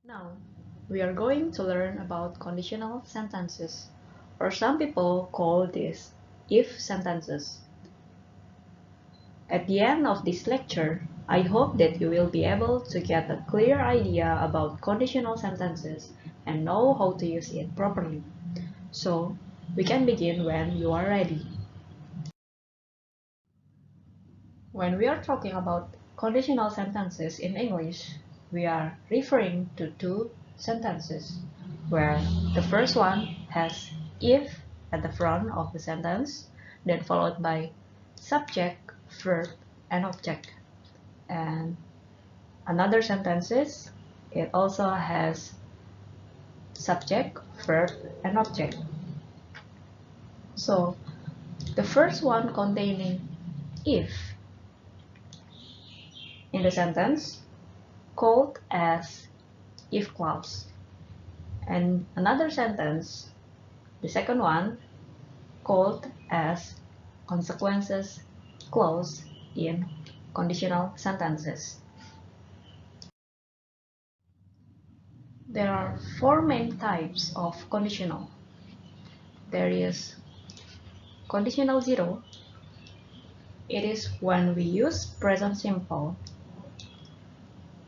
Now, we are going to learn about conditional sentences, or some people call this if sentences. At the end of this lecture, I hope that you will be able to get a clear idea about conditional sentences and know how to use it properly. So, we can begin when you are ready. When we are talking about conditional sentences in English, we are referring to two sentences, where the first one has if at the front of the sentence, then followed by subject, verb, and object. And another sentences, it also has subject, verb, and object. So, the first one containing if in the sentence called as if clause. And another sentence, the second one, called as consequences clause in conditional sentences. There are four main types of conditional. There is conditional zero. It is when we use present simple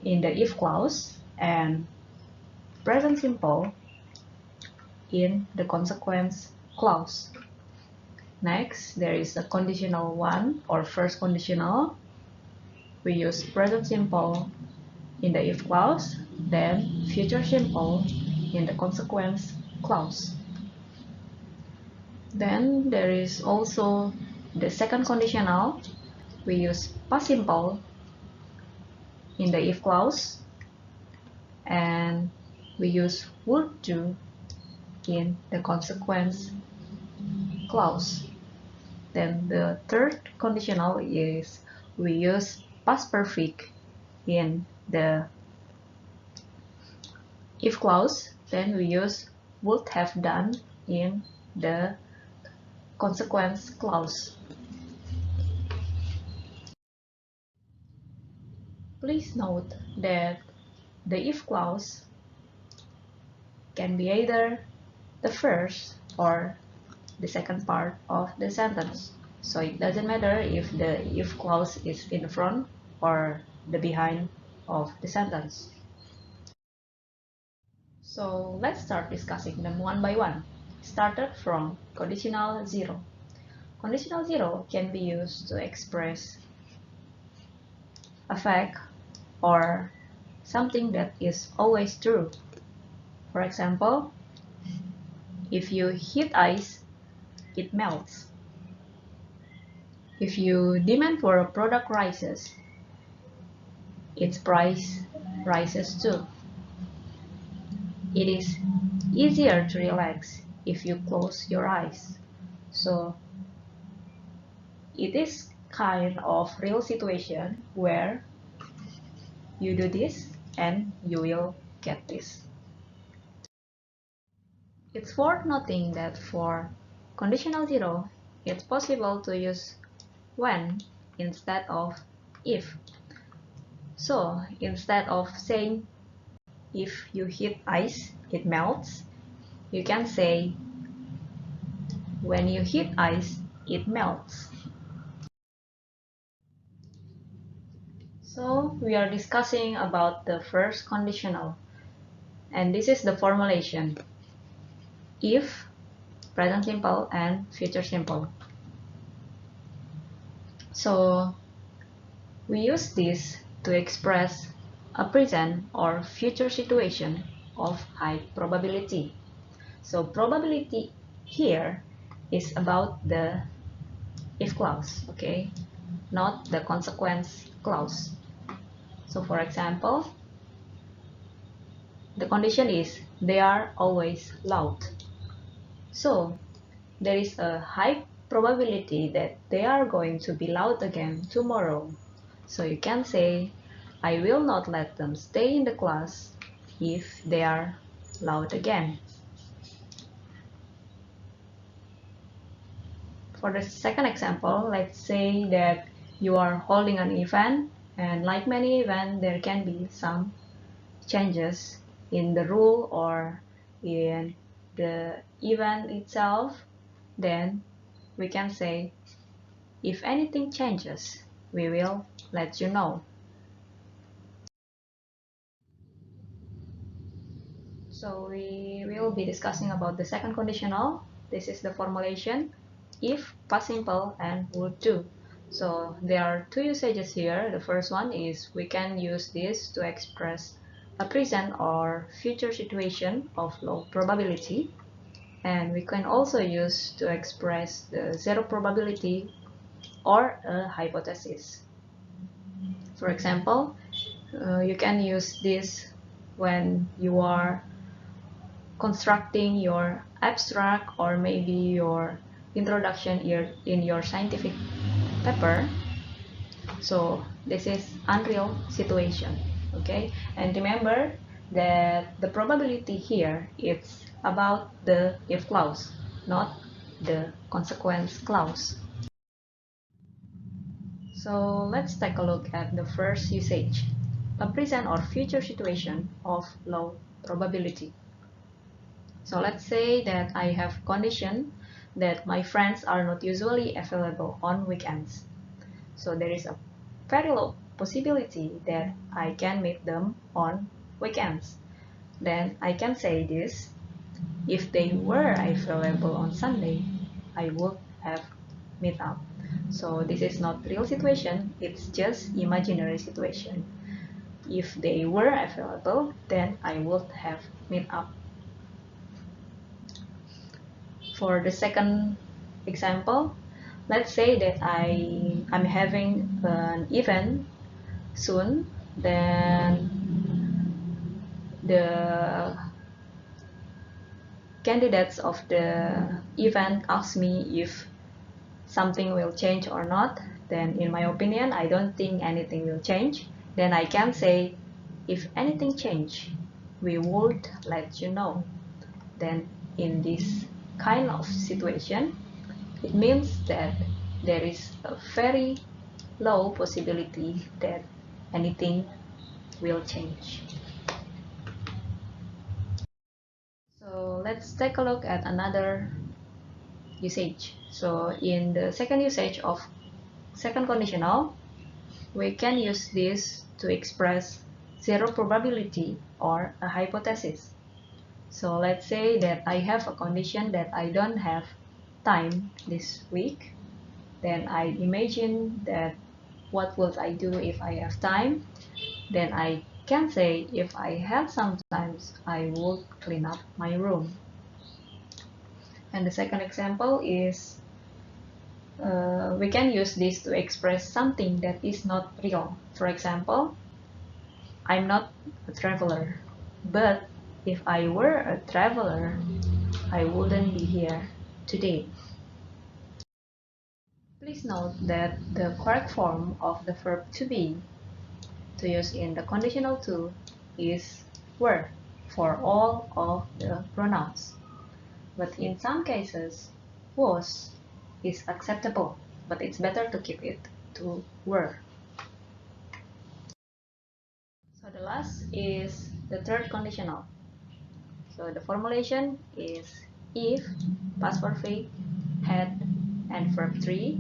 in the if clause and present simple in the consequence clause. Next, there is a conditional one or first conditional. We use present simple in the if clause, then future simple in the consequence clause. Then there is also the second conditional. We use past simple in the if clause, and we use would do in the consequence clause. Then the third conditional is we use past perfect in the if clause, then we use would have done in the consequence clause. Please note that the if clause can be either the first or the second part of the sentence. So it doesn't matter if the if clause is in the front or the behind of the sentence. So let's start discussing them one by one. Started from conditional zero. Conditional zero can be used to express a fact or something that is always true. For example, if you heat ice, it melts. If you demand for a product rises, its price rises too. It is easier to relax if you close your eyes. So it is kind of real situation where you do this and you will get this. It's worth noting that for conditional zero, it's possible to use when instead of if. So instead of saying if you heat ice, it melts, you can say when you heat ice, it melts. So we are discussing about the first conditional, and this is the formulation: if, present simple, and future simple. So we use this to express a present or future situation of high probability. So probability here is about the if clause, okay, not the consequence clause. So for example, the condition is they are always loud. So there is a high probability that they are going to be loud again tomorrow. So you can say, I will not let them stay in the class if they are loud again. For the second example, let's say that you are holding an event, and like many events, there can be some changes in the rule or in the event itself, then we can say, if anything changes, we will let you know. So we will be discussing about the second conditional. This is the formulation if, past simple, and would do. So there are two usages here. The first one is we can use this to express a present or future situation of low probability. And we can also use to express the zero probability or a hypothesis. For example, you can use this when you are constructing your abstract or maybe your introduction in your scientific paper. So this is unreal situation, okay? And remember that the probability here is about the if clause, not the consequence clause. So let's take a look at the first usage, a present or future situation of low probability. So let's say that I have condition that my friends are not usually available on weekends. So there is a very low possibility that I can meet them on weekends. Then I can say this, if they were available on Sunday, I would have meet up. So this is not real situation, it's just imaginary situation. If they were available, then I would have meet up. For the second example, let's say that I'm having an event soon, then the candidates of the event ask me if something will change or not. Then in my opinion, I don't think anything will change. Then I can say, if anything change, we would let you know. Then in this kind of situation, it means that there is a very low possibility that anything will change. So let's take a look at another usage. So in the second usage of second conditional, we can use this to express zero probability or a hypothesis. So let's say that I have a condition that I don't have time this week. Then I imagine that what would I do if I have time? Then I can say if I had some time, I would clean up my room. And the second example is we can use this to express something that is not real. For example, I'm not a traveler, but if I were a traveler, I wouldn't be here today. Please note that the correct form of the verb to be to use in the conditional to is were for all of the pronouns. But in some cases, was is acceptable, but it's better to keep it to were. So the last is the third conditional. So the formulation is if, past perfect, had, and verb 3,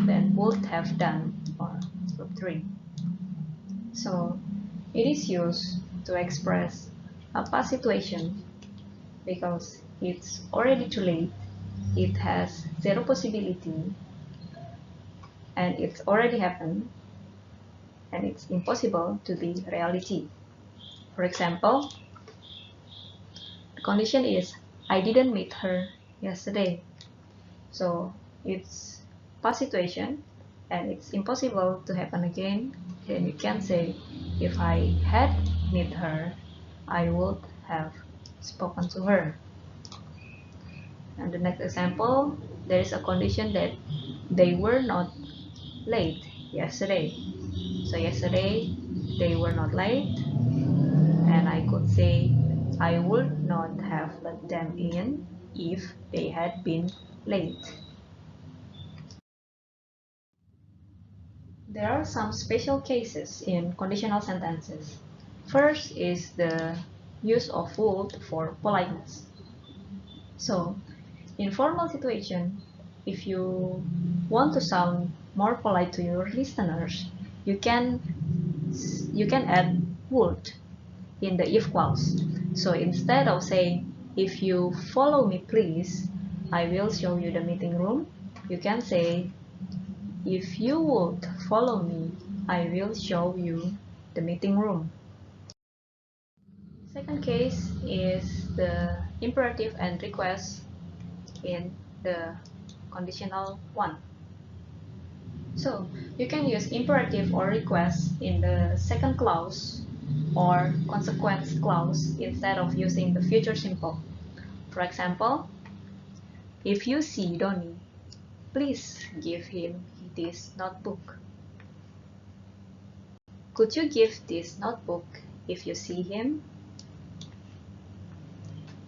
then would have done, or verb 3. So it is used to express a past situation because it's already too late, it has zero possibility, and it's already happened, and it's impossible to be reality. For example, the condition is I didn't meet her yesterday. So it's past situation and it's impossible to happen again. Then you can say if I had met her, I would have spoken to her. And the next example, there is a condition that they were not late yesterday. So yesterday they were not late, and I could say I would not have let them in if they had been late. There are some special cases in conditional sentences. First is the use of would for politeness. So, in formal situation, if you want to sound more polite to your listeners, you can add would in the if clause. So instead of saying, if you follow me please, I will show you the meeting room, you can say, if you would follow me, I will show you the meeting room. Second case is the imperative and request in the conditional one. So you can use imperative or request in the second clause or consequence clause instead of using the future simple. For example, if you see Donnie, please give him this notebook. Could you give this notebook if you see him?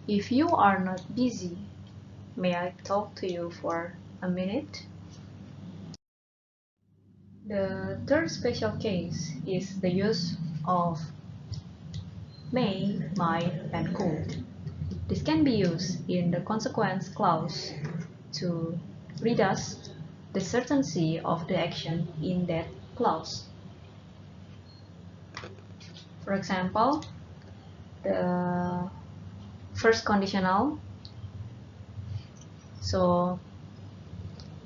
If you are not busy, may I talk to you for a minute? The third special case is the use of may, might, and could. This can be used in the consequence clause to reduce the certainty of the action in that clause. For example, the first conditional. So,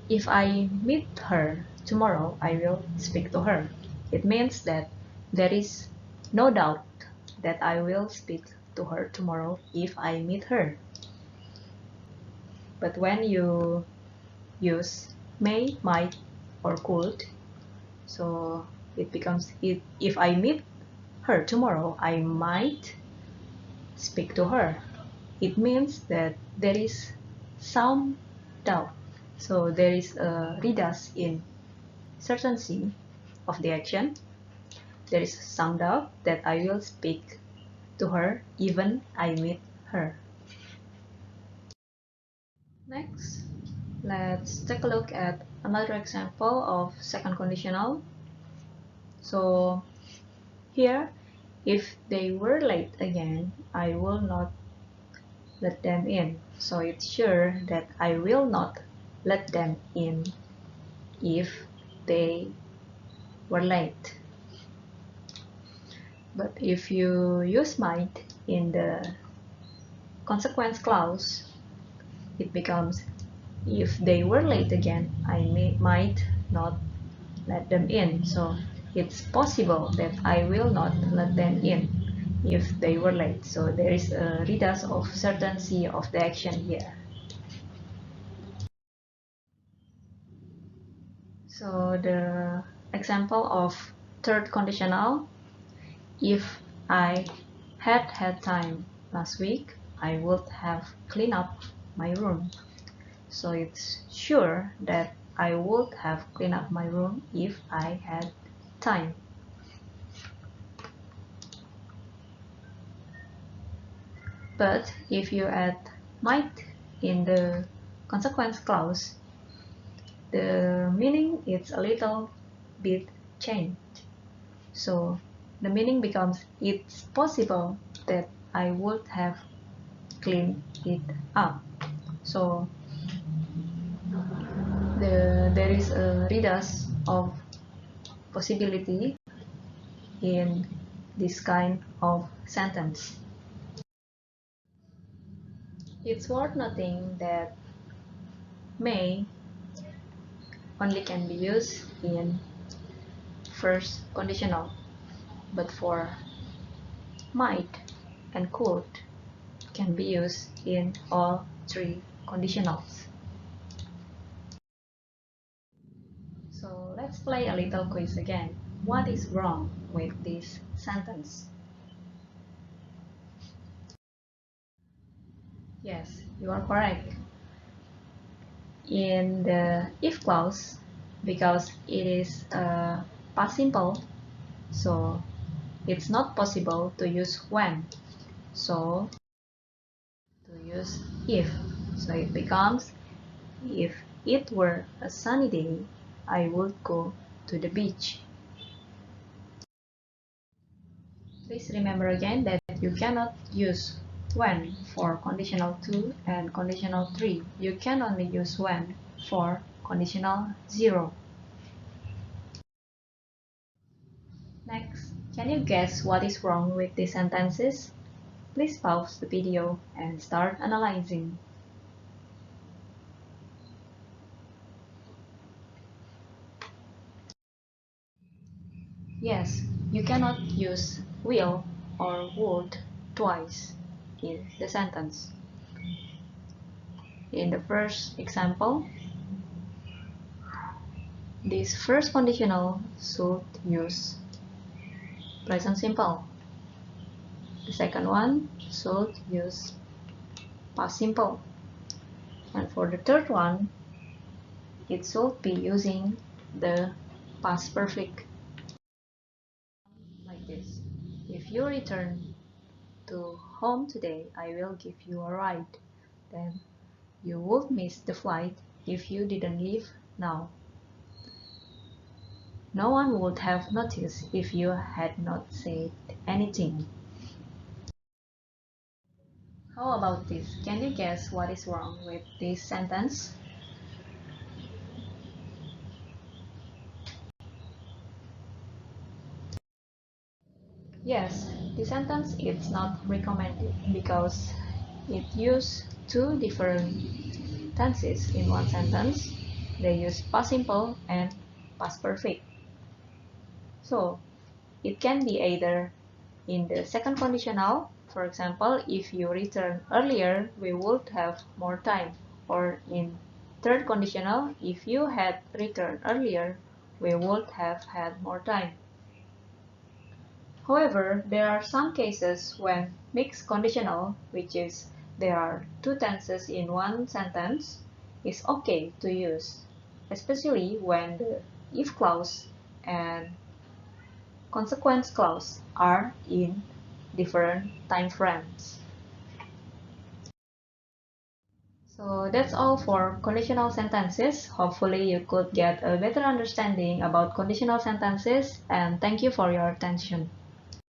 if I meet her tomorrow, I will speak to her. It means that there is no doubt that I will speak to her tomorrow if I meet her. But when you use may, might, or could, so it becomes, if I meet her tomorrow, I might speak to her. It means that there is some doubt. So there is a reduce in certainty of the action. There is some doubt that I will speak to her even I meet her. Next, let's take a look at another example of second conditional. So here, if they were late again, I will not let them in. So it's sure that I will not let them in if they were late. But if you use might in the consequence clause, it becomes, if they were late again, I might not let them in. So it's possible that I will not let them in if they were late. So there is a reduce of certainty of the action here. So the example of third conditional, if I had time last week, I would have cleaned up my room. So it's sure that I would have cleaned up my room if I had time. But if you add might in the consequence clause, the meaning is a little bit changed. So the meaning becomes, it's possible that I would have cleaned it up. So there is a reduce of possibility in this kind of sentence. It's worth noting that may only can be used in first conditional, but for might and could can be used in all three conditionals. So let's play a little quiz again. What is wrong with this sentence? Yes, you are correct. In the if clause, because it is past simple, so it's not possible to use when. So to use if. So it becomes, if it were a sunny day, I would go to the beach. Please remember again that you cannot use when for conditional 2 and conditional 3. You can only use when for conditional 0. Next, can you guess what is wrong with these sentences? Please pause the video and start analyzing. Yes, you cannot use will or would twice in the sentence. In the first example, this first conditional should use present simple. The second one should use past simple. And for the third one, it should be using the past perfect. Like this. If you return to home today, I will give you a ride. Then you would miss the flight if you didn't leave now. No one would have noticed if you had not said anything. How about this? Can you guess what is wrong with this sentence? Yes, the sentence is not recommended because it uses two different tenses in one sentence. They use past simple and past perfect. So, it can be either in the second conditional, for example, if you return earlier, we would have more time. Or in third conditional, if you had returned earlier, we would have had more time. However, there are some cases when mixed conditional, which is there are two tenses in one sentence, is okay to use, especially when the if clause and consequence clause are in different time frames. So that's all for conditional sentences. Hopefully you could get a better understanding about conditional sentences, and thank you for your attention.